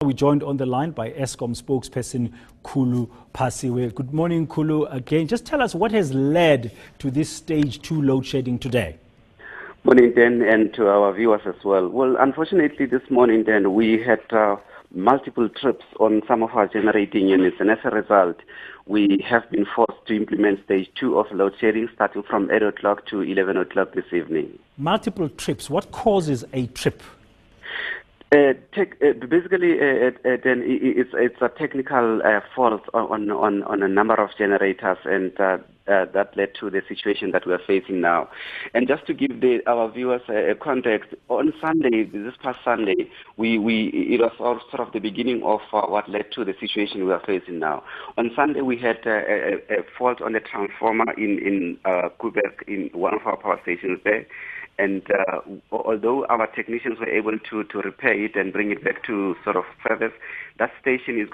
We're joined on the line by Eskom spokesperson Khulu Phasiwe. Good morning, Khulu. Again, just tell us what has led to this stage 2 load shedding today. Morning, Dan, and to our viewers as well. Well, unfortunately, this morning, Dan, we had multiple trips on some of our generating units, and as a result, we have been forced to implement stage 2 of load shedding starting from 8 o'clock to 11 o'clock this evening. Multiple trips. What causes a trip? Basically, then it's a technical fault on a number of generators, and that led to the situation that we are facing now. And just to give our viewers a context, on Sunday, this past Sunday, it was sort of the beginning of what led to the situation we are facing now. On Sunday, we had a fault on the transformer in Quebec, in one of our power stations there. And although our technicians were able to repair it and bring it back to sort of service, that station is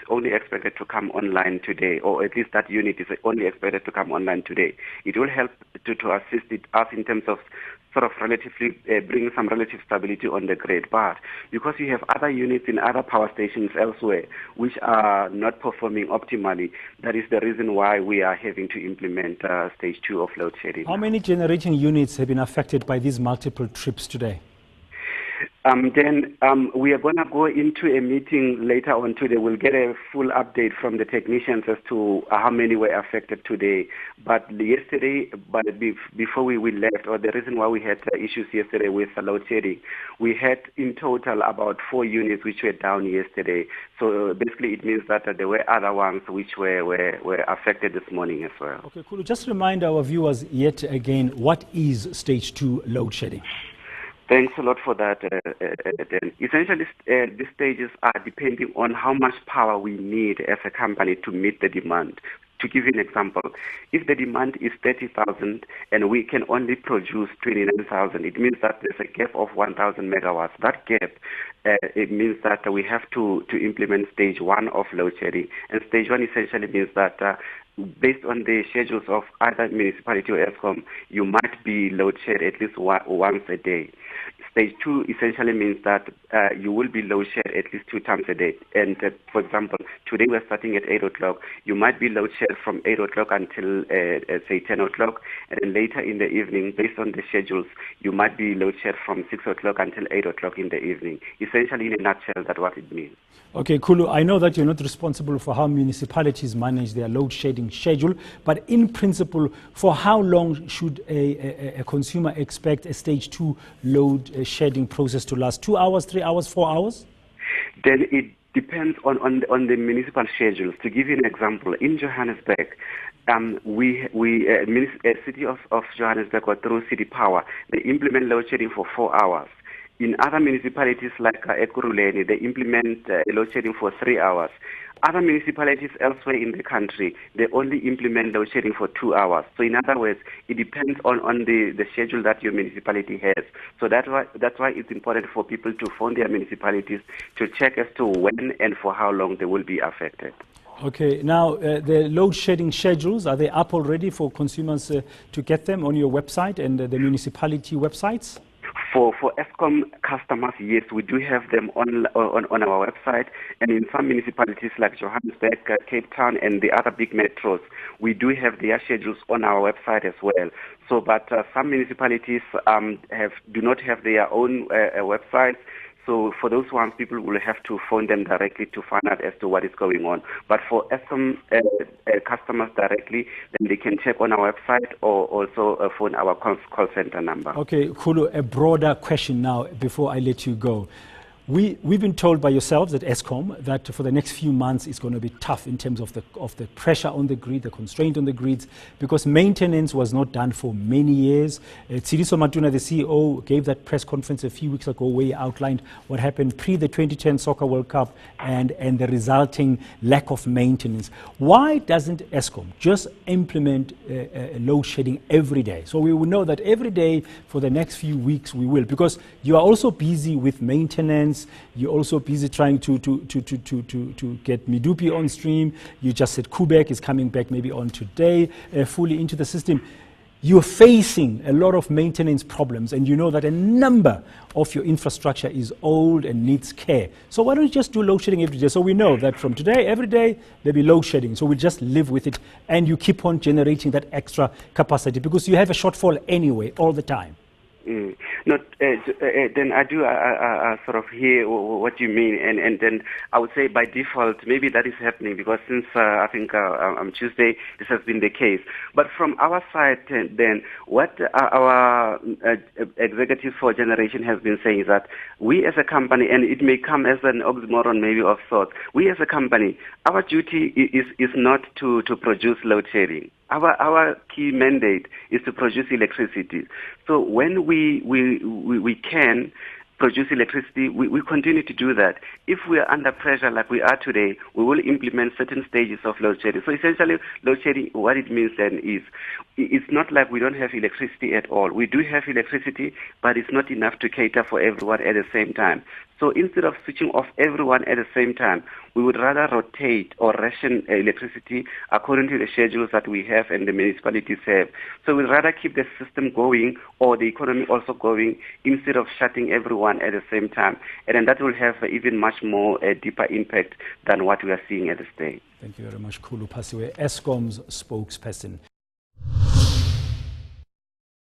only expected to come online today, or at least that unit is only expected to come online today. It will help to assist us in terms of sort of relatively bring some relative stability on the grid. But because you have other units in other power stations elsewhere which are not performing optimally, that is the reason why we are having to implement stage 2 of load shedding. How many generating units have been affected by these multiple trips today? Then we are going to go into a meeting later on today. We'll get a full update from the technicians as to how many were affected today. But yesterday, before we left, or the reason why we had issues yesterday with load shedding, we had in total about 4 units which were down yesterday. So basically it means that there were other ones which were affected this morning as well. Okay, Khulu, just remind our viewers yet again, what is stage 2 load shedding? Thanks a lot for that. Essentially, these stages are depending on how much power we need as a company to meet the demand. To give you an example, if the demand is 30,000 and we can only produce 29,000, it means that there's a gap of 1,000 megawatts. That gap, it means that we have to implement stage 1 of load shedding. And stage 1 essentially means that based on the schedules of either municipality or Eskom, you might be load shed at least once a day. Stage 2 essentially means that you will be load shed at least 2 times a day. And for example, today we're starting at 8 o'clock. You might be load shed from 8 o'clock until say 10 o'clock. And then later in the evening, based on the schedules, you might be load shed from 6 o'clock until 8 o'clock in the evening. Essentially, in a nutshell, that's what it means. Okay, Khulu, I know that you're not responsible for how municipalities manage their load shedding schedule, but in principle, for how long should a consumer expect a stage 2 load shedding process to last? 2 hours, 3 hours, 4 hours? Then it depends on the municipal schedules. To give you an example, in Johannesburg, City of Johannesburg, or through City Power, they implement load shedding for 4 hours. In other municipalities like Ekurhuleni, they implement load shedding for 3 hours. Other municipalities elsewhere in the country, they only implement load shedding for 2 hours. So in other words, it depends on the schedule that your municipality has. So that's why it's important for people to phone their municipalities to check as to when and for how long they will be affected. Okay, now the load shedding schedules, are they up already for consumers to get them on your website and the municipality websites? For Eskom customers, yes, we do have them on our website, and in some municipalities like Johannesburg, Cape Town, and the other big metros, we do have their schedules on our website as well. So, but some municipalities do not have their own websites. So for those ones, people will have to phone them directly to find out as to what is going on. But for Eskom customers directly, then they can check on our website or also phone our call center number. Okay, Khulu, a broader question now before I let you go. We've been told by yourselves at Eskom that for the next few months it's going to be tough in terms of the pressure on the grid, the constraint on the grids, because maintenance was not done for many years. Tshidiso Matuna, the CEO, gave that press conference a few weeks ago where he outlined what happened pre the 2010 Soccer World Cup and the resulting lack of maintenance. Why doesn't Eskom just implement load shedding every day? So we will know that every day for the next few weeks we will, because you are also busy with maintenance. You're also busy trying to get Medupi on stream. You just said Quebec is coming back maybe on today, fully into the system. you're facing a lot of maintenance problems, and you know that a number of your infrastructure is old and needs care. So why don't you just do load shedding every day? So we know that from today, every day, there'll be load shedding. So we just live with it, and you keep on generating that extra capacity because you have a shortfall anyway, all the time. No, then I do sort of hear what you mean, and then I would say by default maybe that is happening because since I think on Tuesday this has been the case. But from our side, then what our executive for generation has been saying is that we as a company, and it may come as an oxymoron maybe of sorts, we as a company, our duty is not to produce load shedding. Our key mandate is to produce electricity. So when we can produce electricity, we continue to do that. If we are under pressure like we are today, we will implement certain stages of load shedding. So essentially, load shedding, what it means then is, it's not like we don't have electricity at all. We do have electricity, but it's not enough to cater for everyone at the same time. So instead of switching off everyone at the same time, we would rather rotate or ration electricity according to the schedules that we have and the municipalities have. So we'd rather keep the system going or the economy also going instead of shutting everyone at the same time. And then that will have even much more deeper impact than what we are seeing at this day. Thank you very much, Khulu Phasiwe, Eskom's spokesperson.